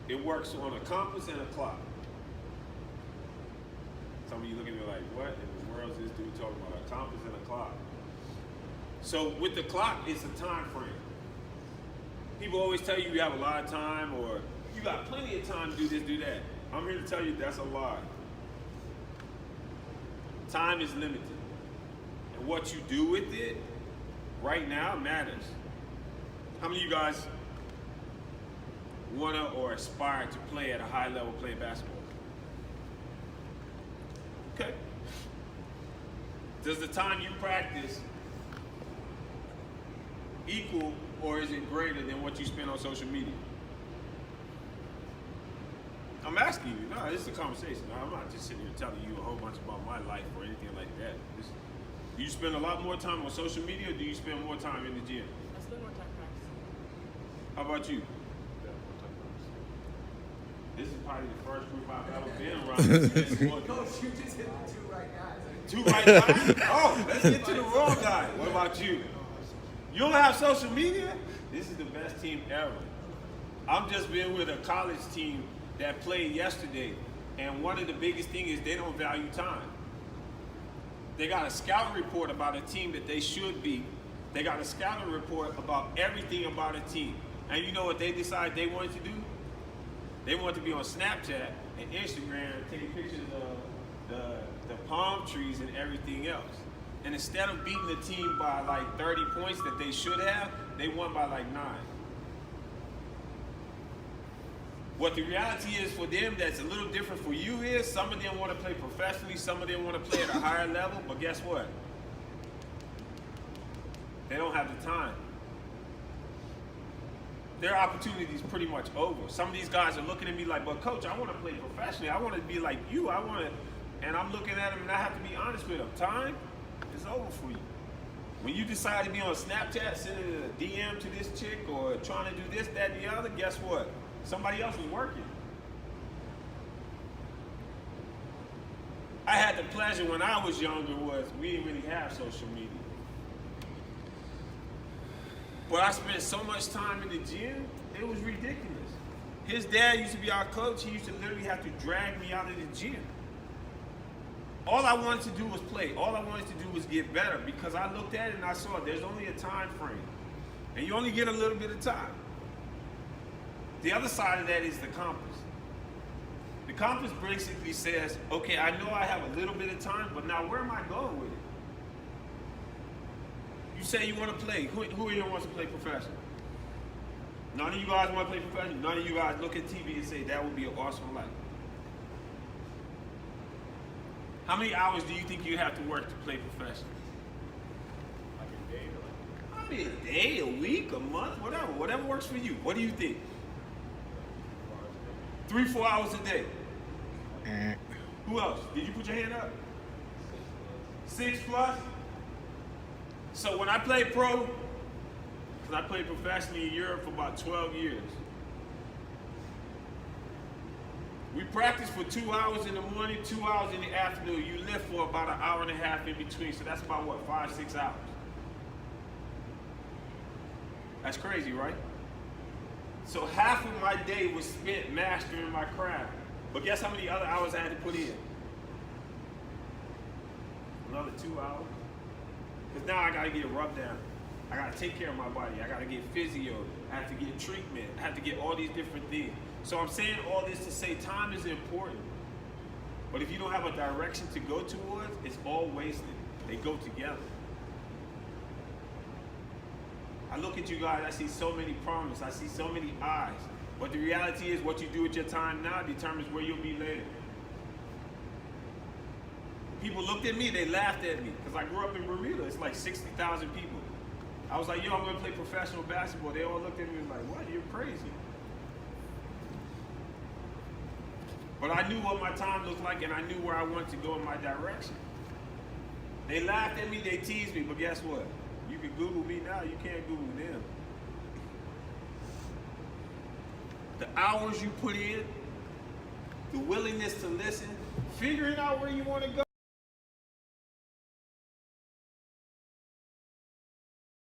It works on a compass and a clock. Some of you looking at me like, what in the world is this dude talking about? A compass and a clock. So with the clock, it's a time frame. People always tell you have a lot of time or you got plenty of time to do this, do that. I'm here to tell you that's a lie. Time is limited. And what you do with it right now matters. How many of you guys wanna or aspire to play at a high level, play basketball? Okay. Does the time you practice equal or is it greater than what you spend on social media? I'm asking you. No, this is a conversation. I'm not just sitting here telling you a whole bunch about my life or anything like that. Do you spend a lot more time on social media or do you spend more time in the gym? I spend more time practicing. How about you? This is probably the first group I've ever been around. Coach, you just hit the two right guys. Two right guys? Oh, let's get to the wrong guy. What about you? You don't have social media? This is the best team ever. I've just been with a college team that played yesterday, and one of the biggest things is they don't value time. They got a scouting report about a team that they should be. They got a scouting report about everything about a team. And you know what they decided they wanted to do? They wanted to be on Snapchat and Instagram, taking pictures of the palm trees and everything else. And instead of beating the team by like 30 points that they should have, they won by like 9. What the reality is for them that's a little different for you is some of them want to play professionally, some of them want to play at a higher level, but guess what? They don't have the time. Their opportunity is pretty much over. Some of these guys are looking at me like, but coach, I want to play professionally. I want to be like you. And I'm looking at them and I have to be honest with them. Time is over for you. When you decide to be on Snapchat, sending a DM to this chick or trying to do this, that, and the other, guess what? Somebody else is working. I had the pleasure when I was younger was we didn't really have social media. But I spent so much time in the gym, it was ridiculous. His dad used to be our coach. He used to literally have to drag me out of the gym. All I wanted to do was play. All I wanted to do was get better because I looked at it and I saw there's only a time frame. And you only get a little bit of time. The other side of that is the compass. The compass basically says, okay, I know I have a little bit of time, but now where am I going with it? You say you want to play. Who here wants to play professional? None of you guys want to play professional? None of you guys look at TV and say that would be an awesome life. How many hours do you think you have to work to play professional? Like a day or I mean, a day, a week, a month, whatever works for you. What do you think? 3-4 hours a day. Who else? Did you put your hand up? 6 plus? So when I played pro, because I played professionally in Europe for about 12 years, we practiced for 2 hours in the morning, 2 hours in the afternoon. You lift for about an hour and a half in between, so that's about what, 5-6 hours? That's crazy, right? So half of my day was spent mastering my craft. But guess how many other hours I had to put in? Another 2 hours. Because now I gotta get rubbed down. I gotta take care of my body. I gotta get physio. I have to get treatment. I have to get all these different things. So I'm saying all this to say time is important. But if you don't have a direction to go towards, it's all wasted. They go together. I look at you guys, I see so many promises, I see so many eyes. But the reality is what you do with your time now determines where you'll be later. People looked at me, they laughed at me, because I grew up in Bermuda. It's like 60,000 people. I was like, yo, I'm gonna play professional basketball. They all looked at me and was like, what, you're crazy. But I knew what my time looked like and I knew where I wanted to go in my direction. They laughed at me, they teased me, but guess what? You can Google me now, you can't Google them. The hours you put in, the willingness to listen, figuring out where you want to go.